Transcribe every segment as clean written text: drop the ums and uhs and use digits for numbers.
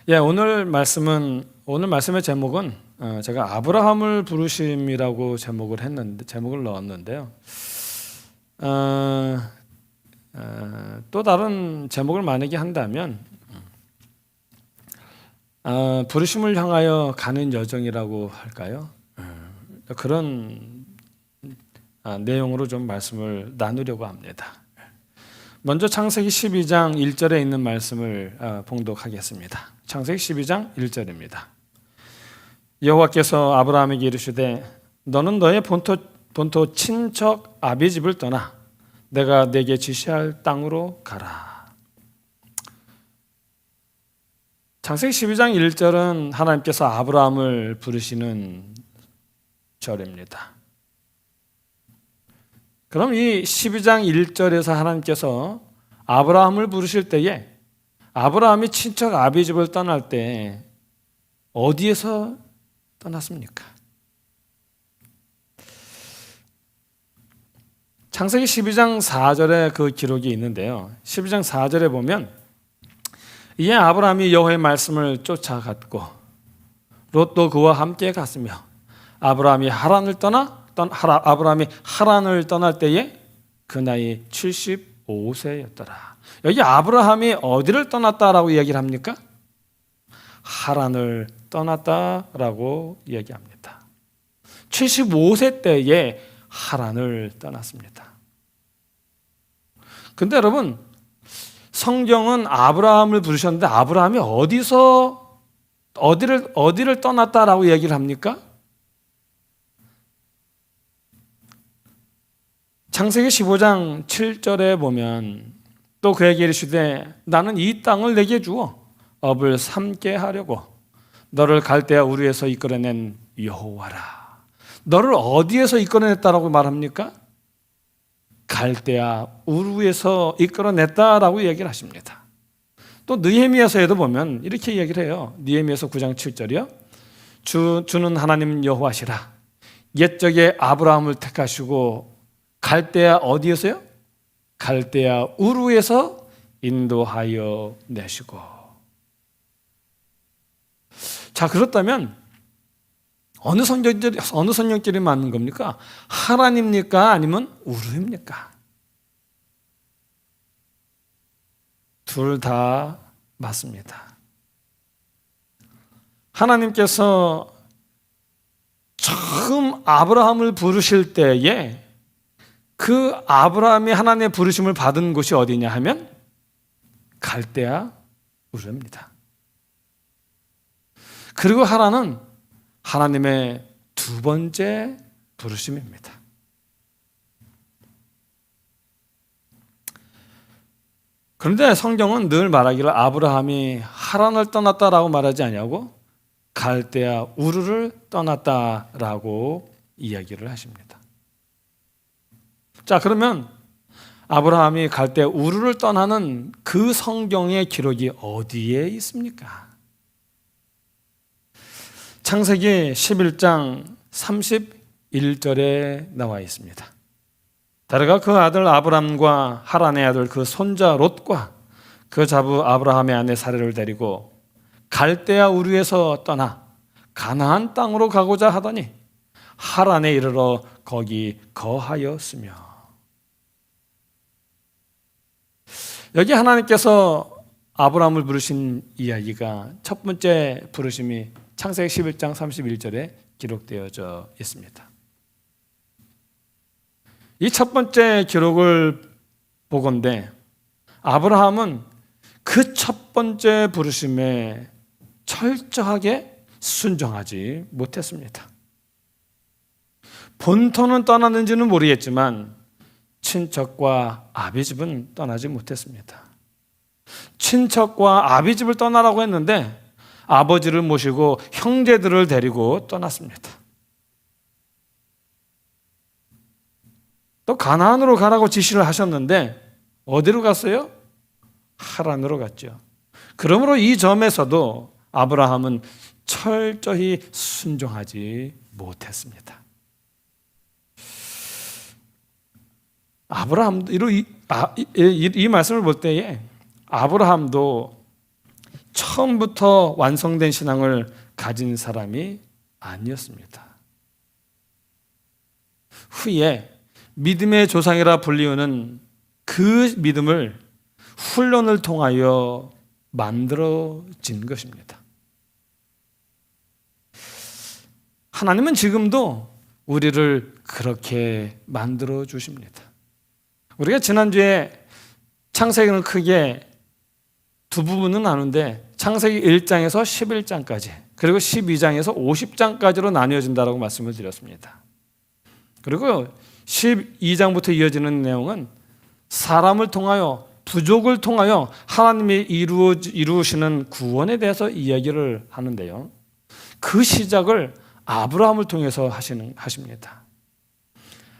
오늘 말씀의 제목은 제가 아브라함을 부르심이라고 제목을 넣었는데요. 또 다른 제목을 만약에 한다면 부르심을 향하여 가는 여정이라고 할까요? 그런 내용으로 좀 말씀을 나누려고 합니다. 먼저 창세기 12장 1절에 있는 말씀을 봉독하겠습니다. 창세기 12장 1절입니다. 여호와께서 아브라함에게 이르시되 너는 너의 본토 친척 아비 집을 떠나 내가 네게 지시할 땅으로 가라. 창세기 12장 1절은 하나님께서 아브라함을 부르시는 절입니다. 그럼 이 12장 1절에서 하나님께서 아브라함을 부르실 때에 아브라함이 친척 아비 집을 떠날 때 어디에서 떠났습니까? 창세기 12장 4절에 그 기록이 있는데요. 12장 4절에 보면 이에 아브라함이 여호와의 말씀을 쫓아갔고 롯도 그와 함께 갔으며 아브라함이 하란을 떠날 때에 그 나이 75세였더라. 여기 아브라함이 어디를 떠났다라고 이야기를 합니까? 하란을 떠났다라고 이야기합니다. 75세 때에 하란을 떠났습니다. 근데 여러분, 성경은 아브라함을 부르셨는데 아브라함이 어디를 떠났다라고 얘기를 합니까? 창세기 15장 7절에 보면 또 그에게 이르시되 나는 이 땅을 내게 주어 업을 삼게 하려고 너를 갈대아 우르에서 이끌어낸 여호와라. 너를 어디에서 이끌어냈다라고 말합니까? 갈대아 우르에서 이끌어냈다라고 얘기를 하십니다. 또 느헤미야서에도 보면 이렇게 얘기를 해요. 느헤미야서 9장 7절이요. 주는 하나님 여호와시라. 옛적에 아브라함을 택하시고 갈대아 어디에서요? 갈대아 우르에서 인도하여 내시고. 자, 그렇다면 어느 성경절이 맞는 겁니까? 하란입니까? 아니면 우르입니까? 둘 다 맞습니다. 하나님께서 처음 아브라함을 부르실 때에 그 아브라함이 하나님의 부르심을 받은 곳이 어디냐 하면 갈대아 우르입니다. 그리고 하란은 하나님의 두 번째 부르심입니다. 그런데 성경은 늘 말하기를 아브라함이 하란을 떠났다라고 말하지 않냐고 갈대아 우르를 떠났다라고 이야기를 하십니다. 자, 그러면 아브라함이 갈대아 우르를 떠나는 그 성경의 기록이 어디에 있습니까? 창세기 11장 31절에 나와 있습니다. 다르가 그 아들 아브람과 하란의 아들 그 손자 롯과 그 자부 아브라함의 아내 사레를 데리고 갈대아 우르에서 떠나 가나안 땅으로 가고자 하더니 하란에 이르러 거기 거하였으며. 여기 하나님께서 아브라함을 부르신 이야기가 첫 번째 부르심이 창세기 11장 31절에 기록되어져 있습니다. 이 첫 번째 기록을 보건대 아브라함은 그 첫 번째 부르심에 철저하게 순종하지 못했습니다. 본토는 떠났는지는 모르겠지만 친척과 아비집은 떠나지 못했습니다. 친척과 아비집을 떠나라고 했는데 아버지를 모시고 형제들을 데리고 떠났습니다. 또 가나안으로 가라고 지시를 하셨는데 어디로 갔어요? 하란으로 갔죠. 그러므로 이 점에서도 아브라함은 철저히 순종하지 못했습니다. 아브라함도 이 말씀을 볼 때에 아브라함도 처음부터 완성된 신앙을 가진 사람이 아니었습니다. 후에 믿음의 조상이라 불리우는 그 믿음을 훈련을 통하여 만들어진 것입니다. 하나님은 지금도 우리를 그렇게 만들어 주십니다. 우리가 지난주에 창세기는 크게 두 부분은 나누는데 창세기 1장에서 11장까지 그리고 12장에서 50장까지로 나뉘어진다고 말씀을 드렸습니다. 그리고 12장부터 이어지는 내용은 사람을 통하여 부족을 통하여 하나님이 이루시는 구원에 대해서 이야기를 하는데요. 그 시작을 아브라함을 통해서 하십니다.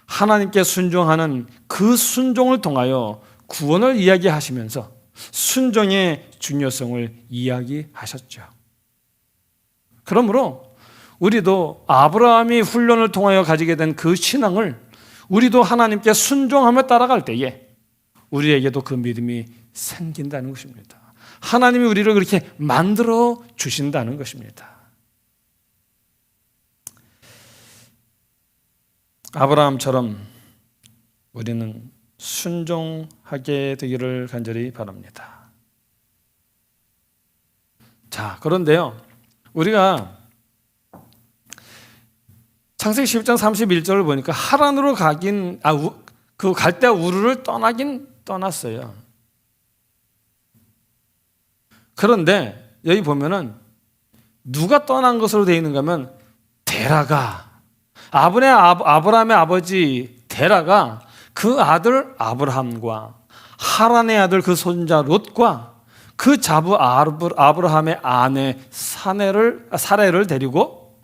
하나님께 순종하는 그 순종을 통하여 구원을 이야기하시면서 순종의 중요성을 이야기하셨죠. 그러므로 우리도 아브라함이 훈련을 통하여 가지게 된 그 신앙을 우리도 하나님께 순종하며 따라갈 때에 우리에게도 그 믿음이 생긴다는 것입니다. 하나님이 우리를 그렇게 만들어 주신다는 것입니다. 아브라함처럼 우리는 순종하게 되기를 간절히 바랍니다. 자, 그런데요, 우리가 창세기 10장 31절을 보니까 하란으로 그 갈대아 우르를 떠나긴 떠났어요. 그런데 여기 보면은 누가 떠난 것으로 되어 있는가 하면 데라가, 아브라함의 아버지 데라가 그 아들 아브라함과 하란의 아들 그 손자 롯과 그 자부 아브라함의 아내 사레를 데리고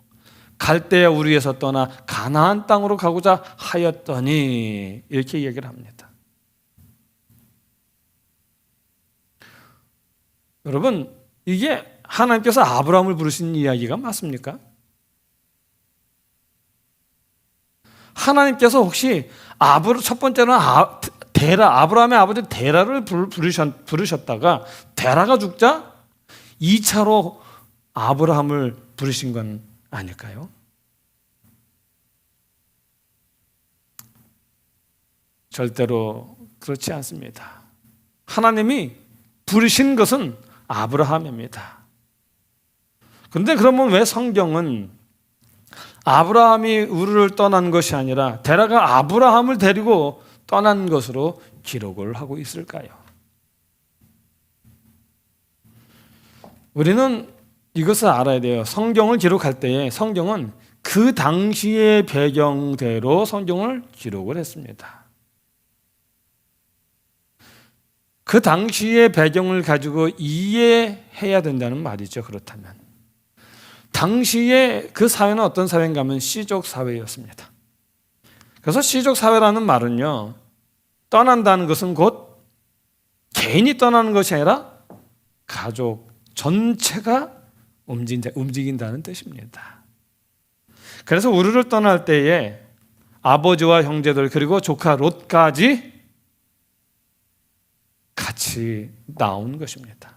갈대아 우르에서 떠나 가나안 땅으로 가고자 하였더니, 이렇게 얘기를 합니다. 여러분, 이게 하나님께서 아브라함을 부르신 이야기가 맞습니까? 하나님께서 혹시 첫 번째는 아브라함의 아버지 데라를 부르셨다가 데라가 죽자 2차로 아브라함을 부르신 건 아닐까요? 절대로 그렇지 않습니다. 하나님이 부르신 것은 아브라함입니다. 그런데 그러면 왜 성경은 아브라함이 우르를 떠난 것이 아니라 데라가 아브라함을 데리고 떠난 것으로 기록을 하고 있을까요? 우리는 이것을 알아야 돼요. 성경을 기록할 때에 성경은 그 당시의 배경대로 성경을 기록을 했습니다. 그 당시의 배경을 가지고 이해해야 된다는 말이죠. 그렇다면 당시에 그 사회는 어떤 사회인가 하면 시족 사회였습니다. 그래서 시족 사회라는 말은요, 떠난다는 것은 곧 개인이 떠나는 것이 아니라 가족 전체가 움직인다는 뜻입니다. 그래서 우르를 떠날 때에 아버지와 형제들 그리고 조카 롯까지 같이 나온 것입니다.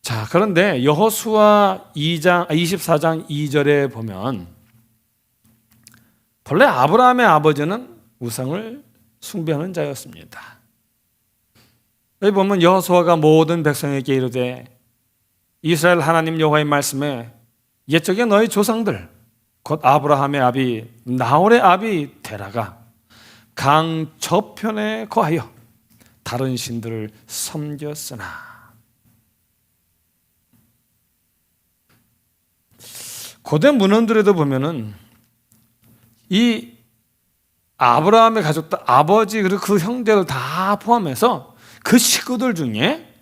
자, 그런데 여호수아 24장 2절에 보면 본래 아브라함의 아버지는 우상을 숭배하는 자였습니다. 여기 보면 여호수아가 모든 백성에게 이르되 이스라엘 하나님 여호와의 말씀에 옛적에 너희 조상들 곧 아브라함의 아비 나홀의 아비 데라가 강 저편에 거하여 다른 신들을 섬겼으나, 고대 문헌들에도 보면은 이 아브라함의 가족들, 아버지 그리고 그 형제를 다 포함해서 그 식구들 중에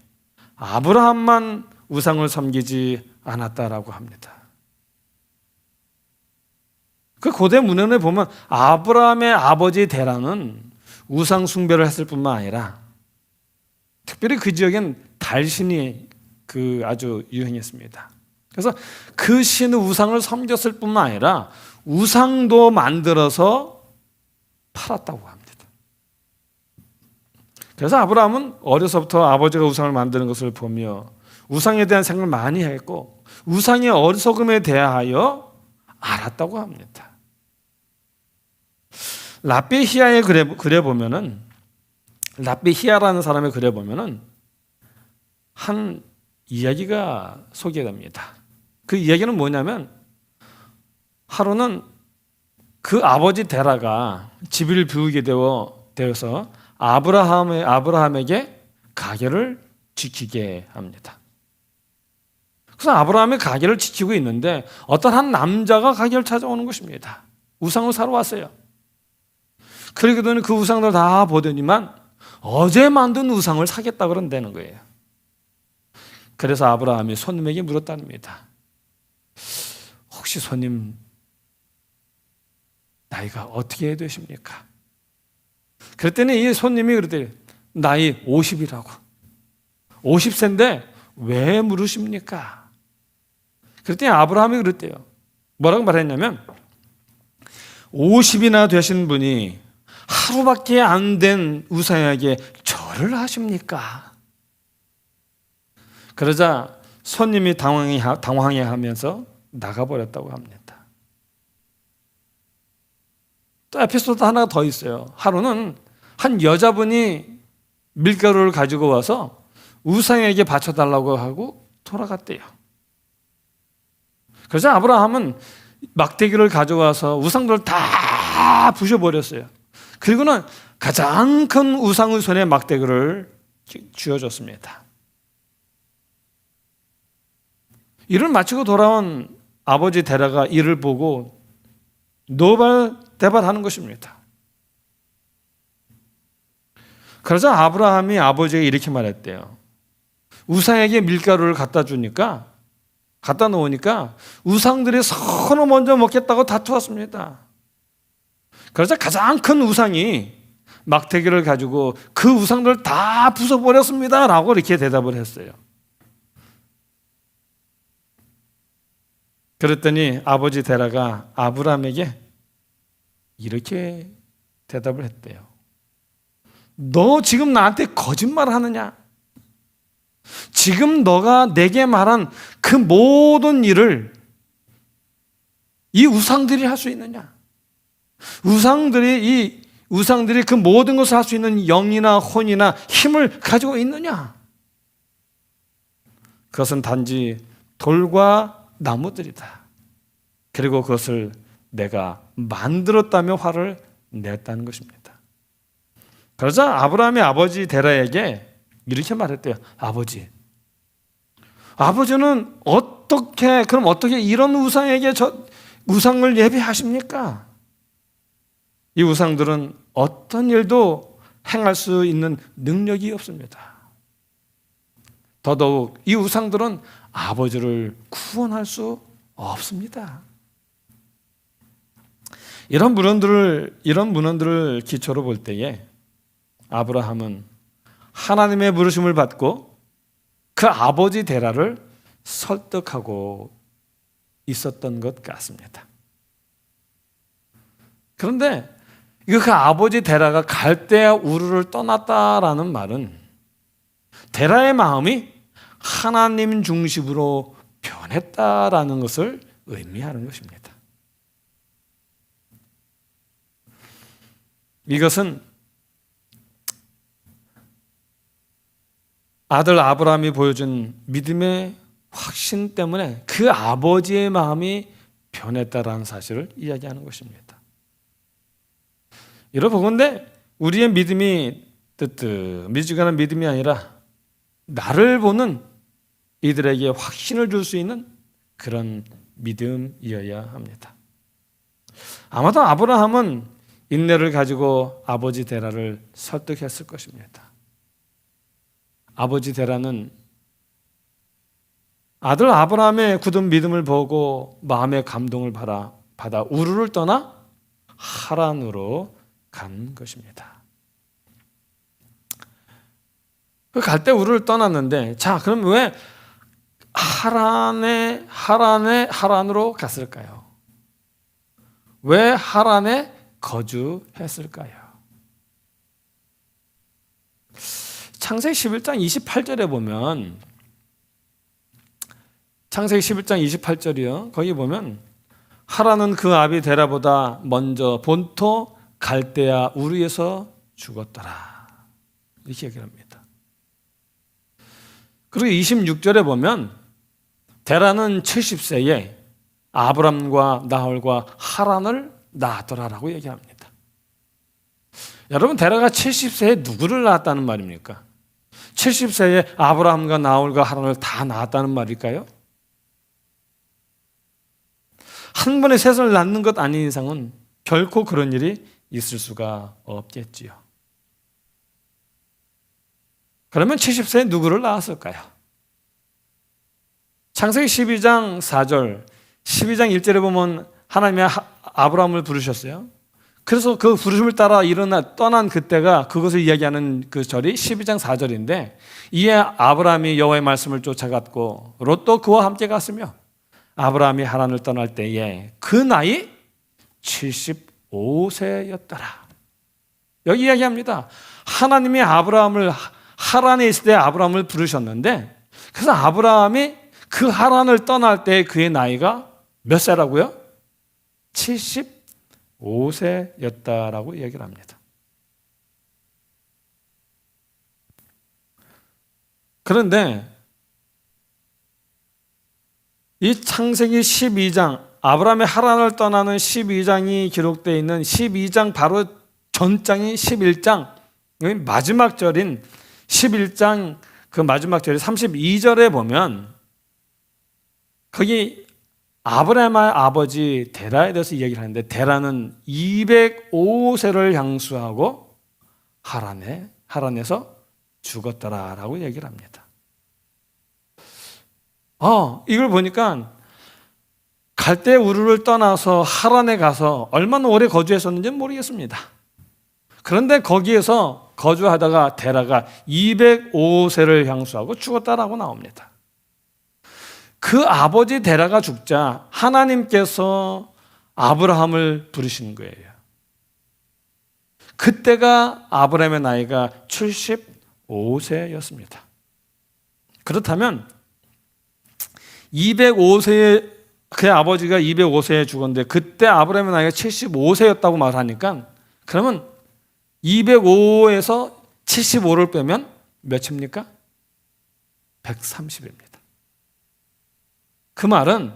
아브라함만 우상을 섬기지 않았다라고 합니다. 그 고대 문헌에 보면 아브라함의 아버지 데라는 우상 숭배를 했을 뿐만 아니라 특별히 그 지역엔 달신이 아주 유행했습니다. 그래서 그 신의 우상을 섬겼을 뿐만 아니라 우상도 만들어서 팔았다고 합니다. 그래서 아브라함은 어려서부터 아버지가 우상을 만드는 것을 보며 우상에 대한 생각을 많이 했고 우상의 어리석음에 대하여 알았다고 합니다. 랍비히야의 글에 보면은, 랍비히야라는 사람의 글에 보면은 한 이야기가 소개됩니다. 그 이야기는 뭐냐면, 하루는 그 아버지 데라가 집을 비우게 되어서 아브라함에게 가게를 지키게 합니다. 그래서 아브라함이 가게를 지키고 있는데 어떤 한 남자가 가게를 찾아오는 것입니다. 우상을 사러 왔어요. 그러고더니 그 우상들 다 보더니만 어제 만든 우상을 사겠다 그런다는 거예요. 그래서 아브라함이 손님에게 물었답니다. 혹시 손님 나이가 어떻게 되십니까? 그랬더니 이 손님이 그러더래요. 나이 50이라고. 50세인데 왜 물으십니까? 그랬더니 아브라함이 그랬대요. 뭐라고 말했냐면 50이나 되신 분이 하루밖에 안 된 우상에게 절을 하십니까? 그러자 손님이 당황해하면서 나가버렸다고 합니다. 또 에피소드 하나 더 있어요. 하루는 한 여자분이 밀가루를 가지고 와서 우상에게 바쳐달라고 하고 돌아갔대요. 그래서 아브라함은 막대기를 가져와서 우상들을 다 부셔버렸어요. 그리고는 가장 큰 우상의 손에 막대기를 쥐어줬습니다. 일을 마치고 돌아온 아버지 데라가 이를 보고 노발대발하는 것입니다. 그러자 아브라함이 아버지에게 이렇게 말했대요. 우상에게 밀가루를 갖다 놓으니까 우상들이 서로 먼저 먹겠다고 다투었습니다. 그러자 가장 큰 우상이 막대기를 가지고 그 우상들을 다 부숴버렸습니다 라고 이렇게 대답을 했어요. 그랬더니 아버지 데라가 아브라함에게 이렇게 대답을 했대요. 너 지금 나한테 거짓말 하느냐? 지금 너가 내게 말한 그 모든 일을 이 우상들이 할 수 있느냐? 우상들이 그 모든 것을 할 수 있는 영이나 혼이나 힘을 가지고 있느냐? 그것은 단지 돌과 나무들이다. 그리고 그것을 내가 만들었다며 화를 냈다는 것입니다. 그러자 아브라함의 아버지 데라에게 이렇게 말했대요. 아버지는 어떻게 이런 우상에게 우상을 예배하십니까? 이 우상들은 어떤 일도 행할 수 있는 능력이 없습니다. 더더욱 이 우상들은 아버지를 구원할 수 없습니다. 이런 문헌들을 기초로 볼 때에 아브라함은 하나님의 부르심을 받고 그 아버지 데라를 설득하고 있었던 것 같습니다. 그런데 그 아버지 데라가 갈대아 우르를 떠났다라는 말은 데라의 마음이 하나님 중심으로 변했다라는 것을 의미하는 것입니다. 이것은 아들 아브라함이 보여준 믿음의 확신 때문에 그 아버지의 마음이 변했다라는 사실을 이야기하는 것입니다. 여러분건데 우리의 믿음이 미지근한 믿음이 아니라 나를 보는 이들에게 확신을 줄 수 있는 그런 믿음이어야 합니다. 아마도 아브라함은 인내를 가지고 아버지 데라를 설득했을 것입니다. 아버지 데라는 아들 아브라함의 굳은 믿음을 보고 마음의 감동을 받아 우르를 떠나 하란으로 간 것입니다. 그 갈 때 우르를 떠났는데, 자, 그럼 왜 하란으로 갔을까요? 왜 하란에 거주했을까요? 창세기 11장 28절에 보면 창세기 11장 28절이요. 거기 보면 하란은 그 아비 데라보다 먼저 본토 갈대아 우르에서 죽었더라. 이렇게 얘기를 합니다. 그리고 26절에 보면 데라는 70세에 아브람과 나홀과 하란을 낳았더라라고 얘기합니다. 여러분, 데라가 70세에 누구를 낳았다는 말입니까? 70세에 아브라함과 나홀과 하란을 다 낳았다는 말일까요? 한 번에 셋을 낳는 것 아닌 이상은 결코 그런 일이 있을 수가 없겠지요. 그러면 70세에 누구를 낳았을까요? 창세기 12장 4절, 12장 1절에 보면 하나님이 아브라함을 부르셨어요. 그래서 그 부르심을 따라 떠난 그때가 그것을 이야기하는 그 절이 12장 4절인데, 이에 아브라함이 여호와의 말씀을 쫓아갔고 롯도 그와 함께 갔으며 아브라함이 하란을 떠날 때에 그 나이 75세였더라. 여기 이야기합니다. 하나님이 아브라함을 하란에 있을 때 아브라함을 부르셨는데, 그래서 아브라함이 그 하란을 떠날 때 그의 나이가 몇 세라고요? 75세였다라고 얘기를 합니다. 그런데 이 창세기 12장, 아브라함의 하란을 떠나는 12장이 기록되어 있는 12장 바로 전장인 11장, 마지막 절인 11장 그 마지막 절이 32절에 보면 거기 아브라함의 아버지 데라에 대해서 이야기를 하는데, 데라는 205세를 향수하고 하란에서 죽었더라라고 얘기를 합니다. 이걸 보니까 갈대 우르를 떠나서 하란에 가서 얼마나 오래 거주했었는지는 모르겠습니다. 그런데 거기에서 거주하다가 데라가 205세를 향수하고 죽었다라고 나옵니다. 그 아버지 데라가 죽자 하나님께서 아브라함을 부르신 거예요. 그때가 아브라함의 나이가 75세였습니다. 그렇다면 205세에 그의 아버지가 205세에 죽었는데 그때 아브라함의 나이가 75세였다고 말하니까, 그러면 205에서 75를 빼면 몇입니까? 130입니다. 그 말은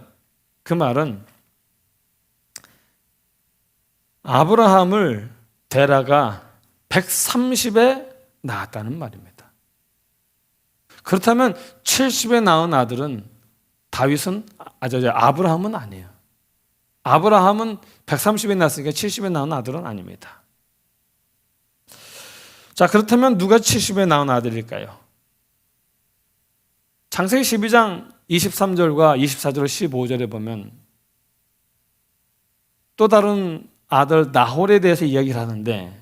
아브라함을 데라가 130에 낳았다는 말입니다. 그렇다면 70에 낳은 아들은 아브라함은 아니에요. 아브라함은 130에 낳았으니까 70에 낳은 아들은 아닙니다. 자, 그렇다면 누가 70에 낳은 아들일까요? 창세기 12장 23절과 24절 15절에 보면 또 다른 아들 나홀에 대해서 이야기를 하는데,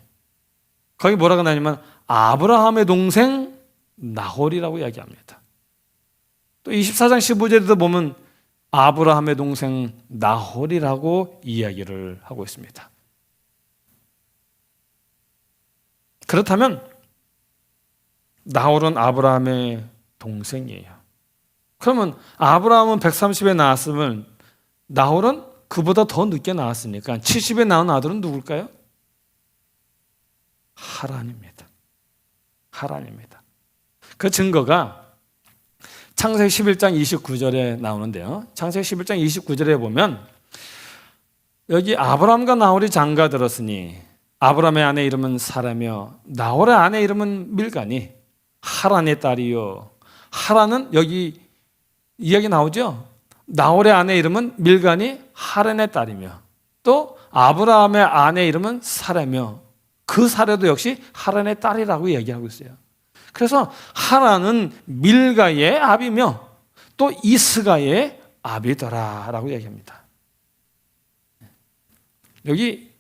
거기 뭐라고 나냐면 아브라함의 동생 나홀이라고 이야기합니다. 또 24장 15절에도 보면 아브라함의 동생 나홀이라고 이야기를 하고 있습니다. 그렇다면 나홀은 아브라함의 동생이에요. 그러면 아브라함은 130에 낳았으면 나홀은 그보다 더 늦게 낳았으니까 70에 낳은 아들은 누굴까요? 하란입니다. 그 증거가 창세기 11장 29절에 나오는데요. 창세기 11장 29절에 보면 여기 아브라함과 나홀이 장가 들었으니 아브라함의 아내 이름은 사라며 나홀의 아내 이름은 밀가니 하란의 딸이요. 하란은 여기 이야기 나오죠. 나홀의 아내 이름은 밀가니 하란의 딸이며, 또 아브라함의 아내 이름은 사라며 그 사라도 역시 하란의 딸이라고 얘기하고 있어요. 그래서 하란은 밀가의 아비며 또 이스가의 아비더라라고 얘기합니다. 여기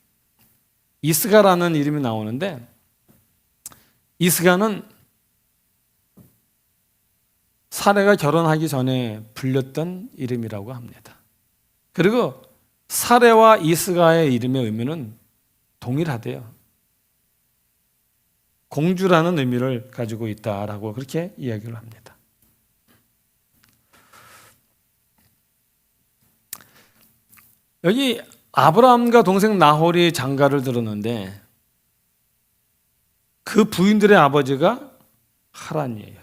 이스가라는 이름이 나오는데, 이스가는 사레가 결혼하기 전에 불렸던 이름이라고 합니다. 그리고 사레와 이스가의 이름의 의미는 동일하대요. 공주라는 의미를 가지고 있다라고 그렇게 이야기를 합니다. 여기 아브라함과 동생 나홀이 장가를 들었는데 그 부인들의 아버지가 하란이에요.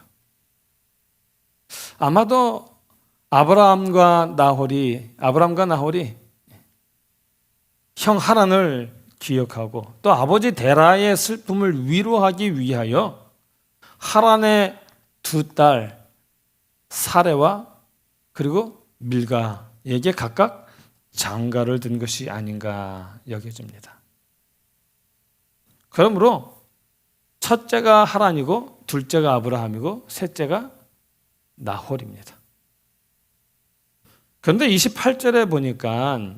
아마도 아브라함과 나홀이 형 하란을 기억하고 또 아버지 데라의 슬픔을 위로하기 위하여 하란의 두 딸 사레와 그리고 밀가에게 각각 장가를 든 것이 아닌가 여겨집니다. 그러므로 첫째가 하란이고 둘째가 아브라함이고 셋째가 나홀입니다. 그런데 28절에 보니까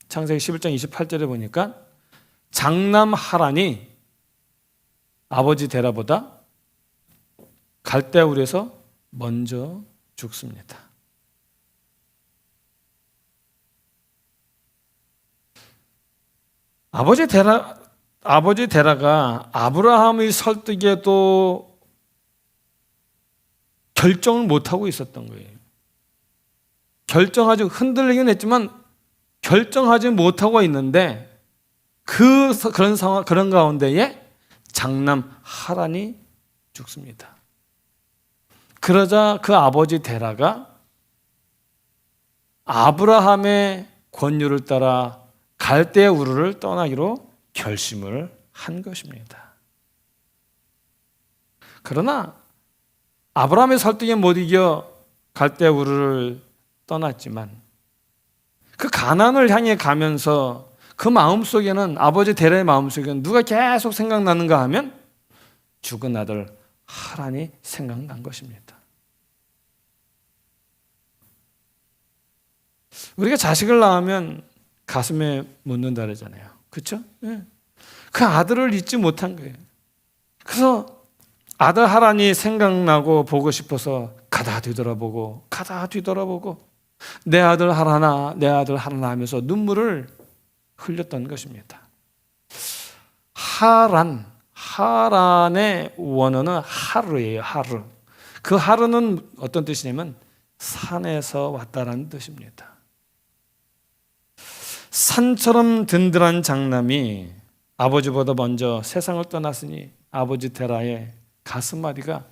창세기 11장 28절에 보니까 장남 하란이 아버지 데라보다 갈대아 우르에서 먼저 죽습니다. 아버지 데라가 아브라함의 설득에도 결정을 못하고 있었던 거예요. 흔들리긴 했지만 결정하지 못하고 있는데 그런 가운데에 장남 하란이 죽습니다. 그러자 그 아버지 데라가 아브라함의 권유를 따라 갈대아 우르를 떠나기로 결심을 한 것입니다. 그러나 아브라함의 설득에 못 이겨 갈대아 우르를 떠났지만 그 가나안을 향해 가면서 그 마음속에는 아버지 데라의 마음속에는 누가 계속 생각나는가 하면 죽은 아들 하란이 생각난 것입니다. 우리가 자식을 낳으면 가슴에 묻는다 그러잖아요. 그렇죠? 네. 그 아들을 잊지 못한 거예요. 그래서 아들 하란이 생각나고 보고 싶어서 가다 뒤돌아보고 내 아들 하란아 하면서 눈물을 흘렸던 것입니다. 하란의 원어는 하르예요. 하르. 그 하르는 어떤 뜻이냐면 산에서 왔다라는 뜻입니다. 산처럼 든든한 장남이 아버지보다 먼저 세상을 떠났으니 아버지 데라의 가슴앓이가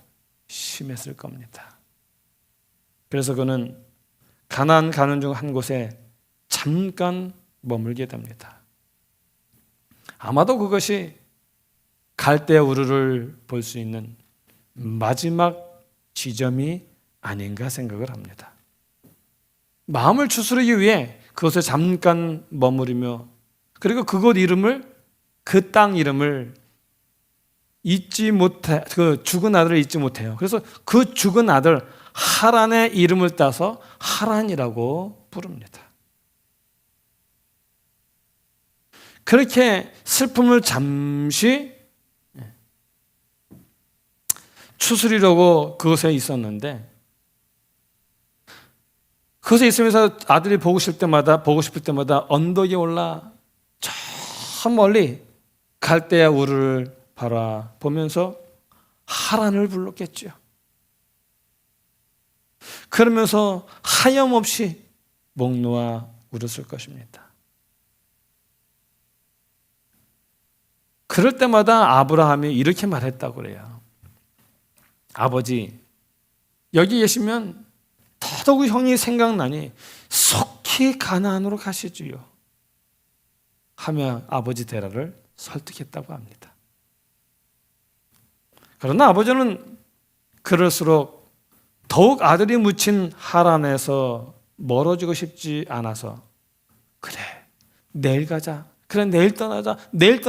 심했을 겁니다. 그래서 그는 가나안 가는 중 한 곳에 잠깐 머물게 됩니다. 아마도 그것이 갈대아 우르를 볼 수 있는 마지막 지점이 아닌가 생각을 합니다. 마음을 추스르기 위해 그곳에 잠깐 머무르며 그리고 그 땅 이름을 그 죽은 아들을 잊지 못해요. 그래서 그 죽은 아들 하란의 이름을 따서 하란이라고 부릅니다. 그렇게 슬픔을 잠시 추스리려고 그곳에 있었는데 그곳에 있으면서 아들이 보고 싶을 때마다 언덕에 올라 저 멀리 갈대아 우르를 바라보면서 하란을 불렀겠죠. 그러면서 하염없이 목 놓아 울었을 것입니다. 그럴 때마다 아브라함이 이렇게 말했다고 그래요. 아버지, 여기 계시면 더더욱 형이 생각나니 속히 가나안으로 가시지요 하며 아버지 데라를 설득했다고 합니다. 그러나 아버지는 그럴수록 더욱 아들이 묻힌 하란에서 멀어지고 싶지 않아서 그래 내일 가자, 그래 내일 떠나자, 내일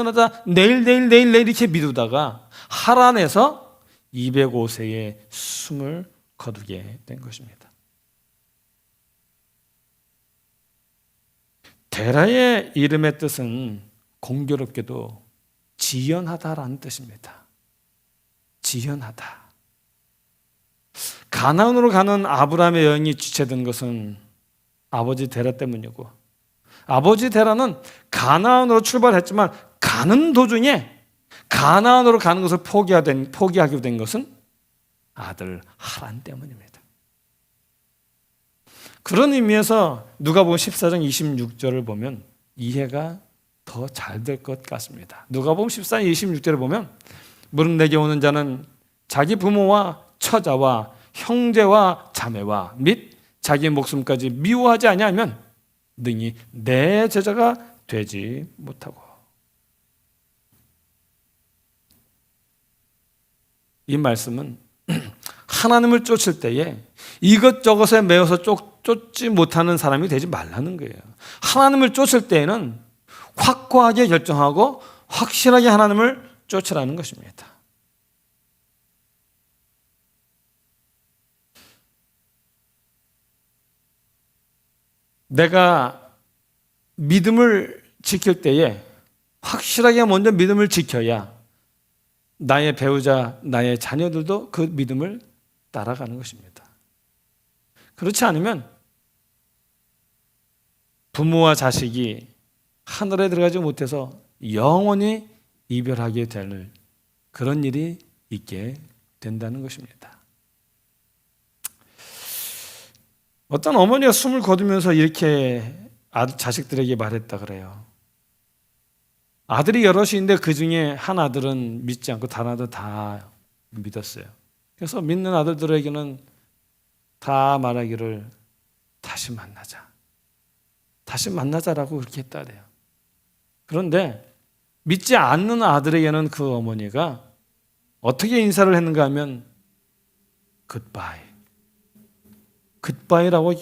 이렇게 미루다가 하란에서 205세의 숨을 거두게 된 것입니다. 데라의 이름의 뜻은 공교롭게도 지연하다라는 뜻입니다. 지연하다. 가나안으로 가는 아브라함의 여행이 지체된 것은 아버지 데라 때문이고 아버지 데라는 가나안으로 출발했지만 가는 도중에 가나안으로 가는 것을 포기하게 된 것은 아들 하란 때문입니다. 그런 의미에서 누가복음 14장 26절을 보면 이해가 더 잘 될 것 같습니다. 누가복음 14장 26절을 보면 무릇 내게 오는 자는 자기 부모와 처자와 형제와 자매와 및 자기 목숨까지 미워하지 아니하면 능히 내 제자가 되지 못하고. 이 말씀은 하나님을 쫓을 때에 이것저것에 매여서 쫓지 못하는 사람이 되지 말라는 거예요. 하나님을 쫓을 때에는 확고하게 결정하고 확실하게 하나님을 쫓으라는 것입니다. 내가 믿음을 지킬 때에 확실하게 먼저 믿음을 지켜야 나의 배우자, 나의 자녀들도 그 믿음을 따라가는 것입니다. 그렇지 않으면 부모와 자식이 하늘에 들어가지 못해서 영원히 이별하게 될 그런 일이 있게 된다는 것입니다. 어떤 어머니가 숨을 거두면서 이렇게 자식들에게 말했다 그래요. 아들이 여럿인데 그 중에 한 아들은 믿지 않고 다른 아들 다 믿었어요. 그래서 믿는 아들들에게는 다 말하기를 다시 만나자. 다시 만나자라고 그렇게 했다 그래요. 그런데 믿지 않는 아들에게는 그 어머니가 어떻게 인사를 했는가 하면 굿바이. 굿바이라고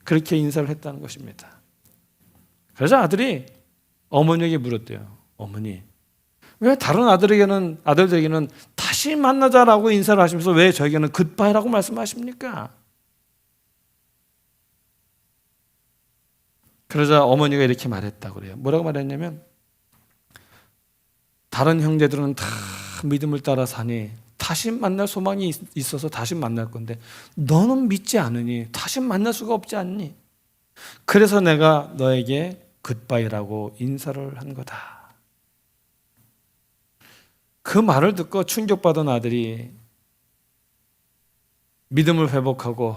그렇게 인사를 했다는 것입니다. 그래서 아들이 어머니에게 물었대요. 어머니, 왜 다른 아들들에게는 다시 만나자라고 인사를 하시면서 왜 저에게는 굿바이라고 말씀하십니까? 그러자 어머니가 이렇게 말했다고 그래요. 뭐라고 말했냐면 다른 형제들은 다 믿음을 따라 사니 다시 만날 소망이 있어서 다시 만날 건데 너는 믿지 않으니 다시 만날 수가 없지 않니? 그래서 내가 너에게 굿바이라고 인사를 한 거다. 그 말을 듣고 충격받은 아들이 믿음을 회복하고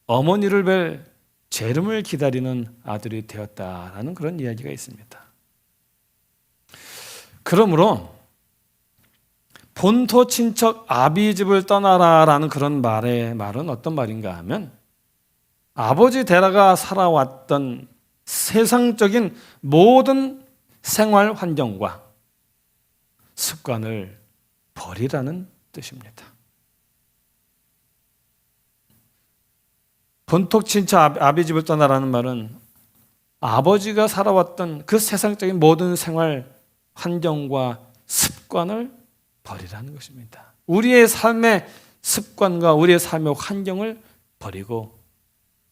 어머니를 뵐 재림을 기다리는 아들이 되었다라는 그런 이야기가 있습니다. 그러므로 본토 친척 아비 집을 떠나라라는 그런 말은 어떤 말인가 하면 아버지 데라가 살아왔던 세상적인 모든 생활 환경과 습관을 버리라는 뜻입니다. 본토 친척 아비 집을 떠나라는 말은 아버지가 살아왔던 그 세상적인 모든 생활 환경과 습관을 버리라는 것입니다. 우리의 삶의 습관과 우리의 삶의 환경을 버리고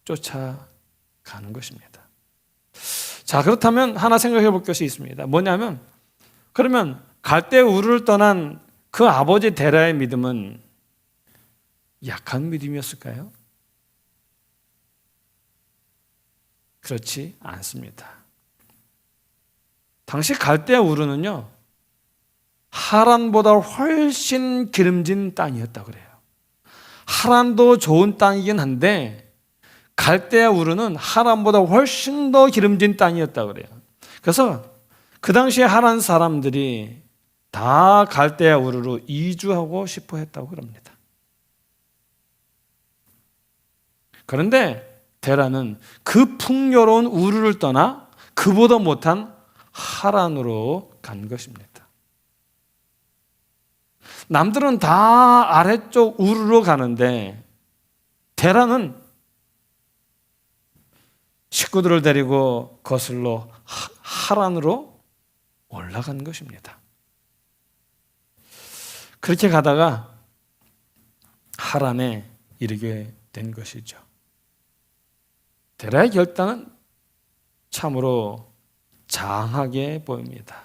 쫓아가는 것입니다. 자, 그렇다면 하나 생각해 볼 것이 있습니다. 뭐냐면 그러면 갈대 우르를 떠난 그 아버지 데라의 믿음은 약한 믿음이었을까요? 그렇지 않습니다. 당시 갈대 우르는요, 하란보다 훨씬 기름진 땅이었다 그래요. 하란도 좋은 땅이긴 한데 갈대 우르는 하란보다 훨씬 더 기름진 땅이었다 그래요. 그래서 그 당시에 하란 사람들이 다 갈대 우르로 이주하고 싶어 했다고 그럽니다. 그런데 데라는 그 풍요로운 우르를 떠나 그보다 못한 하란으로 간 것입니다. 남들은 다 아래쪽 우르로 가는데 데라는 식구들을 데리고 거슬러 하란으로 올라간 것입니다. 그렇게 가다가 하란에 이르게 된 것이죠. 데라의 결단은 참으로 장하게 보입니다.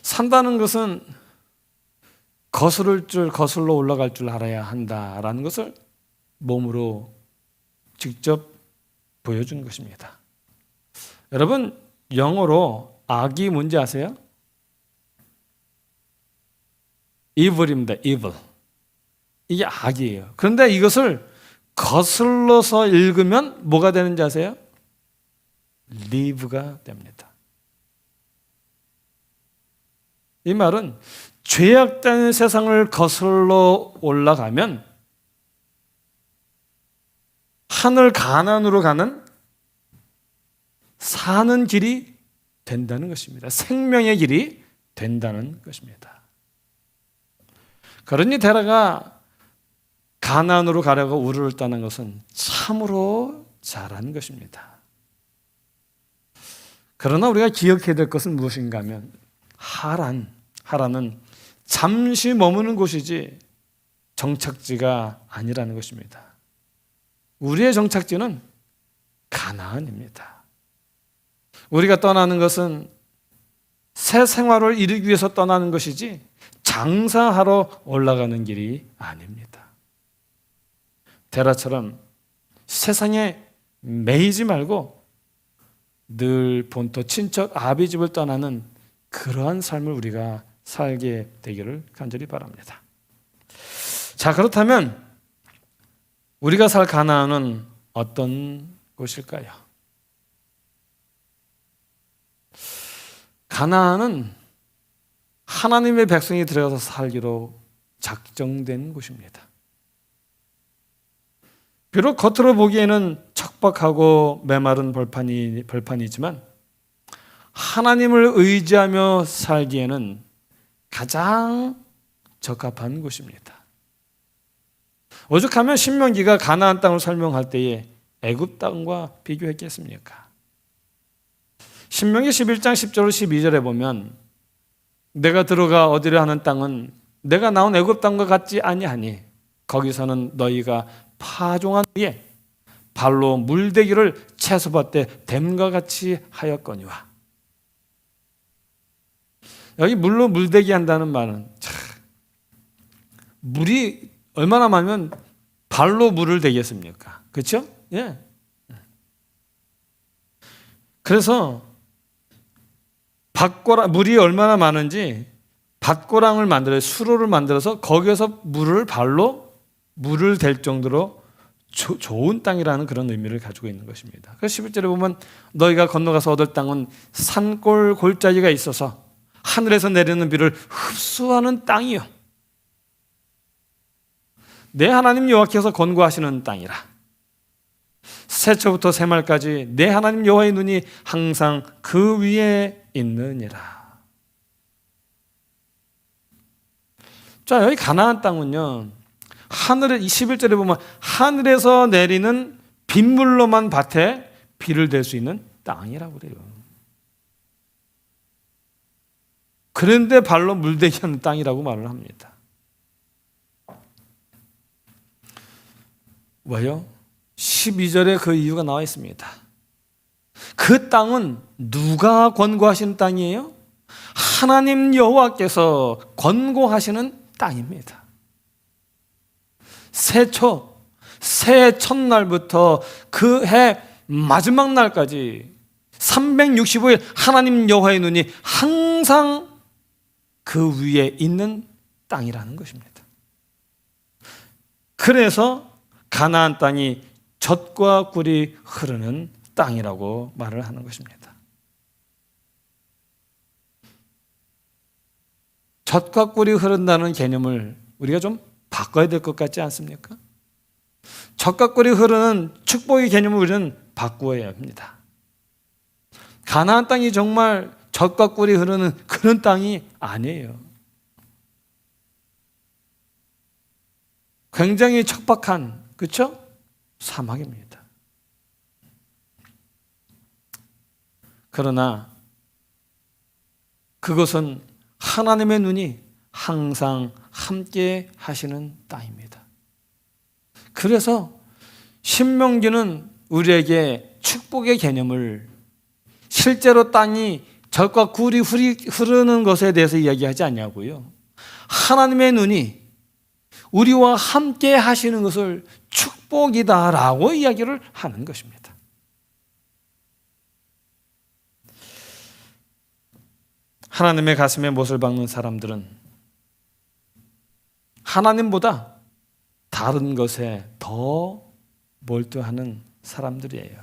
산다는 것은 거슬러 올라갈 줄 알아야 한다라는 것을 몸으로 직접 보여준 것입니다. 여러분, 영어로 악이 뭔지 아세요? evil입니다. evil. 이게 악이에요. 그런데 이것을 거슬러서 읽으면 뭐가 되는지 아세요? live가 됩니다. 이 말은 죄악된 세상을 거슬러 올라가면 하늘 가나안으로 가는 사는 길이 된다는 것입니다. 생명의 길이 된다는 것입니다. 그러니 데라가 가나안으로 가려고 우르를 떠난 것은 참으로 잘한 것입니다. 그러나 우리가 기억해야 될 것은 무엇인가 하면 하란은 잠시 머무는 곳이지 정착지가 아니라는 것입니다. 우리의 정착지는 가나안입니다. 우리가 떠나는 것은 새 생활을 이루기 위해서 떠나는 것이지 장사하러 올라가는 길이 아닙니다. 데라처럼 세상에 매이지 말고 늘 본토 친척 아비 집을 떠나는 그러한 삶을 우리가 살게 되기를 간절히 바랍니다. 자, 그렇다면 우리가 살 가나안은 어떤 곳일까요? 가나안은 하나님의 백성이 들어가서 살기로 작정된 곳입니다. 비록 겉으로 보기에는 척박하고 메마른 벌판이지만 하나님을 의지하며 살기에는 가장 적합한 곳입니다. 오죽하면 신명기가 가나안 땅을 설명할 때에 애굽 땅과 비교했겠습니까? 신명기 11장 10절 12절에 보면 내가 들어가 얻으려 하는 땅은 내가 나온 애굽 땅과 같지 아니하니 거기서는 너희가 파종한 후에 발로 물대기를 채소밭에 댐과 같이 하였거니와. 여기 물로 물대기 한다는 말은 물이 얼마나 많으면 발로 물을 대겠습니까? 그렇죠? 예. 그래서 물이 얼마나 많은지 밭고랑을 만들어서 수로를 만들어서 거기에서 발로 물을 댈 정도로 좋은 땅이라는 그런 의미를 가지고 있는 것입니다. 그래서 11절에 보면 너희가 건너가서 얻을 땅은 산골 골짜기가 있어서 하늘에서 내리는 비를 흡수하는 땅이요. 내 하나님 여호와께서 권고하시는 땅이라. 새초부터 새말까지 내 하나님 여호와의 눈이 항상 그 위에 있느니라. 자, 여기 가나안 땅은요, 하늘에 21절에 보면 하늘에서 내리는 빗물로만 밭에 비를 댈 수 있는 땅이라고 그래요. 그런데 발로 물대기 하는 땅이라고 말을 합니다. 왜요? 12절에 그 이유가 나와 있습니다. 그 땅은 누가 권고하시는 땅이에요? 하나님 여호와께서 권고하시는 땅입니다. 새 첫날부터 그 해 마지막 날까지 365일 하나님 여호와의 눈이 항상 그 위에 있는 땅이라는 것입니다. 그래서 가나안 땅이 젖과 꿀이 흐르는 땅이라고 말을 하는 것입니다. 젖과 꿀이 흐른다는 개념을 우리가 좀 바꿔야 될 것 같지 않습니까? 젖과 꿀이 흐르는 축복의 개념을 우리는 바꾸어야 합니다. 가나안 땅이 정말 젖과 꿀이 흐르는 그런 땅이 아니에요. 굉장히 척박한, 그렇죠? 사막입니다. 그러나 그것은 하나님의 눈이 항상 함께 하시는 땅입니다. 그래서 신명기는 우리에게 축복의 개념을 실제로 땅이 젖과 꿀이 흐르는 것에 대해서 이야기하지 않냐고요. 하나님의 눈이 우리와 함께 하시는 것을 축복이다라고 이야기를 하는 것입니다. 하나님의 가슴에 못을 박는 사람들은 하나님보다 다른 것에 더 몰두하는 사람들이에요.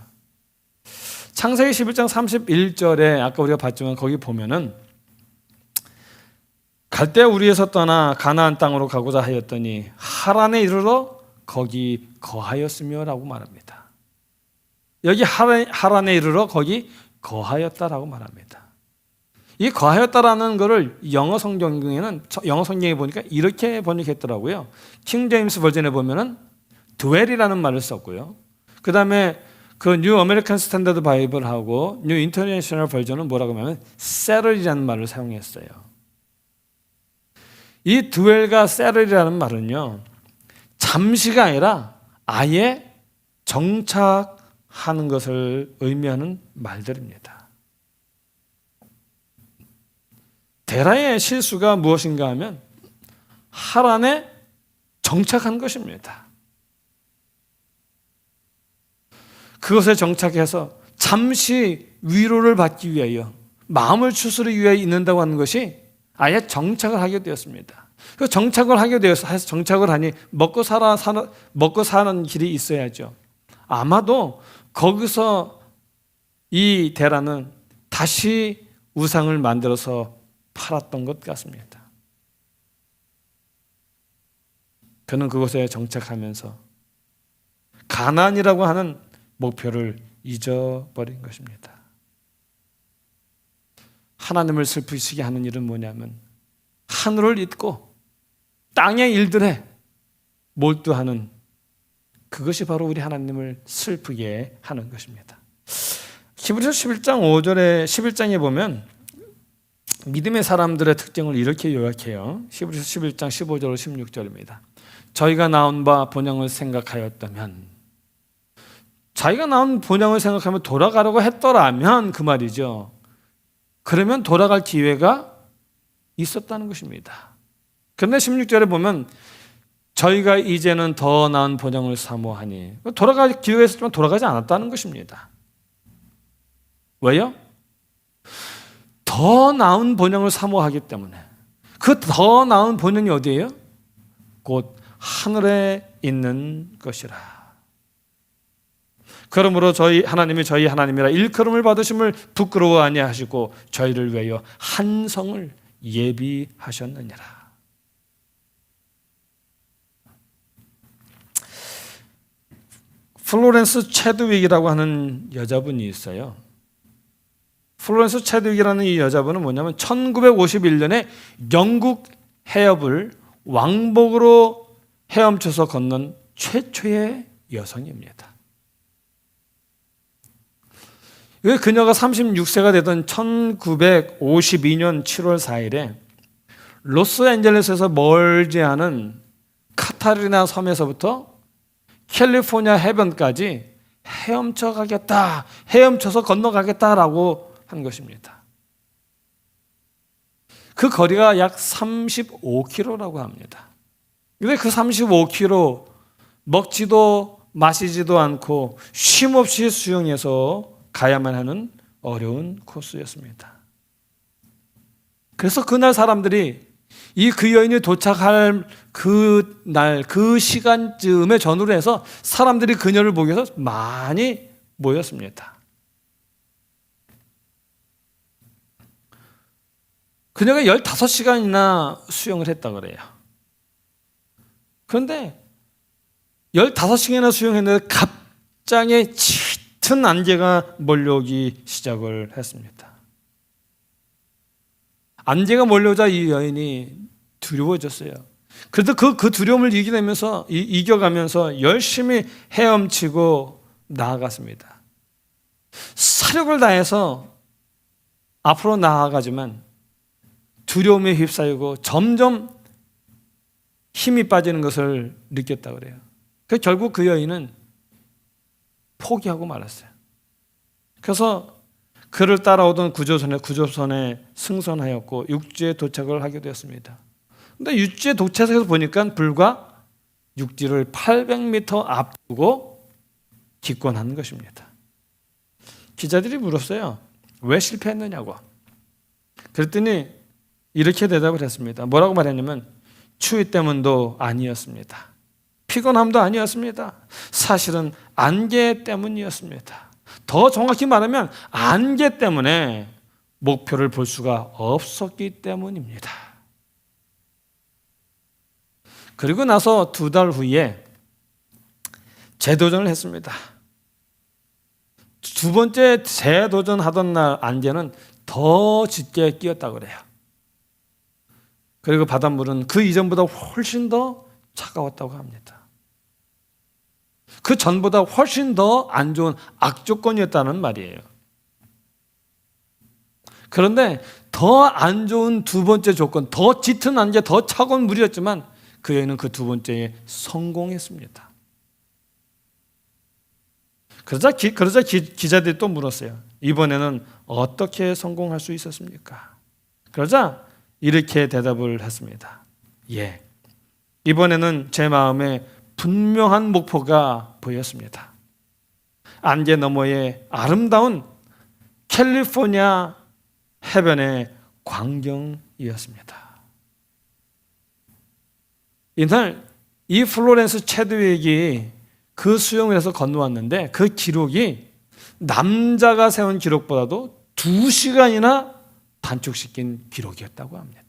창세기 11장 31절에 아까 우리가 봤지만 거기 보면은 갈대아 우리에서 떠나 가나안 땅으로 가고자 하였더니 하란에 이르러 거기 거하였으며 라고 말합니다. 여기 하란에 이르러 거기 거하였다라고 말합니다. 이 거하였다라는 것을 영어 성경에 보니까 이렇게 번역했더라고요. 킹 제임스 버전에 보면은 dwell이라는 말을 썼고요. 그 다음에 그 뉴 아메리칸 스탠다드 바이블하고 뉴 인터내셔널 버전은 뭐라고 하면 settle이라는 말을 사용했어요. 이 dwell과 settle이라는 말은요, 잠시가 아니라 아예 정착하는 것을 의미하는 말들입니다. 데라의 실수가 무엇인가 하면 하란에 정착한 것입니다. 그것에 정착해서 잠시 위로를 받기 위하여 마음을 추스르기 위하여 있는다고 하는 것이 아예 정착을 하게 되었습니다. 그 정착을 하게 되어서 정착을 하니 먹고 사는 길이 있어야죠. 아마도 거기서 이 데라는 다시 우상을 만들어서 팔았던 것 같습니다. 그는 그곳에 정착하면서 가나안이라고 하는 목표를 잊어버린 것입니다. 하나님을 슬프시게 하는 일은 뭐냐면 하늘을 잊고 땅의 일들에 몰두하는, 그것이 바로 우리 하나님을 슬프게 하는 것입니다. 히브리서 11장 5절에 11장에 보면 믿음의 사람들의 특징을 이렇게 요약해요. 히브리서 11장 15절 16절입니다. 저희가 나온 바 본향을 생각하였다면, 자기가 나온 본향을 생각하면 돌아가려고 했더라면 그 말이죠. 그러면 돌아갈 기회가 있었다는 것입니다. 그런데 16절에 보면 저희가 이제는 더 나은 본향을 사모하니, 돌아갈 기회가 있었지만 돌아가지 않았다는 것입니다. 왜요? 더 나은 본향을 사모하기 때문에. 그 더 나은 본향이 어디예요? 곧 하늘에 있는 것이라. 그러므로 저희 하나님이라 일컬음을 받으심을 부끄러워 아니하시고 저희를 위하여 한 성을 예비하셨느니라. 플로렌스 체드윅이라고 하는 여자분이 있어요. 플로렌스 체드윅이라는 이 여자분은 뭐냐면 1951년에 영국 해협을 왕복으로 헤엄쳐서 건넌 최초의 여성입니다. 그녀가 36세가 되던 1952년 7월 4일에 로스앤젤레스에서 멀지 않은 카타리나 섬에서부터 캘리포니아 해변까지 헤엄쳐서 건너가겠다라고 한 것입니다. 그 거리가 약 35km라고 합니다. 그런데 그 35km 먹지도 마시지도 않고 쉼없이 수영해서 가야만 하는 어려운 코스였습니다. 그래서 그날 사람들이 그 여인이 도착할 그날 그 시간쯤에 전후로 해서 사람들이 그녀를 보기 위해서 많이 모였습니다. 그녀가 15시간이나 수영을 했다 그래요. 그런데 15시간이나 수영했는데 갑자기 짙은 안개가 몰려오기 시작을 했습니다. 안개가 몰려오자 이 여인이 두려워졌어요. 그래도 그 두려움을 이겨가면서 열심히 헤엄치고 나아갔습니다. 사력을 다해서 앞으로 나아가지만 두려움에 휩싸이고 점점 힘이 빠지는 것을 느꼈다 그래요. 그래서 결국 그 여인은 포기하고 말았어요. 그래서 그를 따라오던 구조선에 승선하였고 육지에 도착을 하게 되었습니다. 그런데 육지에 도착해서 보니까 불과 육지를 800m 앞두고 기권하는 것입니다. 기자들이 물었어요. 왜 실패했느냐고. 그랬더니 이렇게 대답을 했습니다. 뭐라고 말했냐면 추위 때문도 아니었습니다. 피곤함도 아니었습니다. 사실은 안개 때문이었습니다. 더 정확히 말하면 안개 때문에 목표를 볼 수가 없었기 때문입니다. 그리고 나서 2달 후에 재도전을 했습니다. 두 번째 재도전하던 날 안개는 더 짙게 끼었다고 그래요. 그리고 바닷물은 그 이전보다 훨씬 더 차가웠다고 합니다. 그 전보다 훨씬 더 안 좋은 악조건이었다는 말이에요. 그런데 더 안 좋은 두 번째 조건, 더 짙은 안개, 더 차가운 물이었지만 그 여인은 그 두 번째에 성공했습니다. 그러자 기자들이 또 물었어요. 이번에는 어떻게 성공할 수 있었습니까? 그러자 이렇게 대답을 했습니다. 예, 이번에는 제 마음에 분명한 목표가 보였습니다. 안개 너머의 아름다운 캘리포니아 해변의 광경이었습니다. 이날 이 플로렌스 체드윅이 그 수영을 해서 건너왔는데 그 기록이 남자가 세운 기록보다도 2시간이나 단축시킨 기록이었다고 합니다.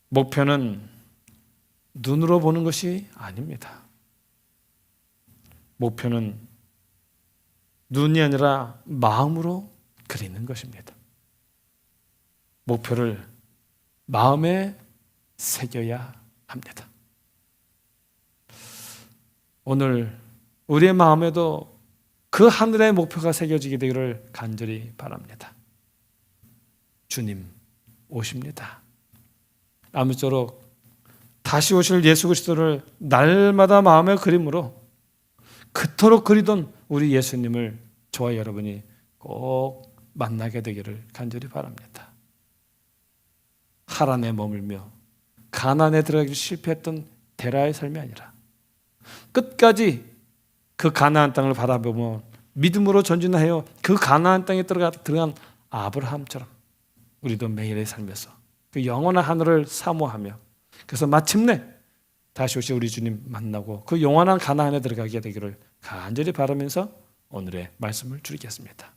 목표는 눈으로 보는 것이 아닙니다. 목표는 눈이 아니라 마음으로 그리는 것입니다. 목표를 마음에 새겨야 합니다. 오늘 우리의 마음에도 그 하늘의 목표가 새겨지게 되기를 간절히 바랍니다. 주님 오십니다. 아무쪼록 다시 오실 예수 그리스도를 날마다 마음의 그림으로 그토록 그리던 우리 예수님을 저와 여러분이 꼭 만나게 되기를 간절히 바랍니다. 하란에 머물며 가나안에 들어가기 실패했던 데라의 삶이 아니라 끝까지 그 가나안 땅을 바라보며 믿음으로 전진하여 그 가나안 땅에 들어간 아브라함처럼 우리도 매일의 삶에서 그 영원한 하늘을 사모하며 그래서 마침내 다시 오실 우리 주님 만나고 그 영원한 가나안에 들어가게 되기를 간절히 바라면서 오늘의 말씀을 줄이겠습니다.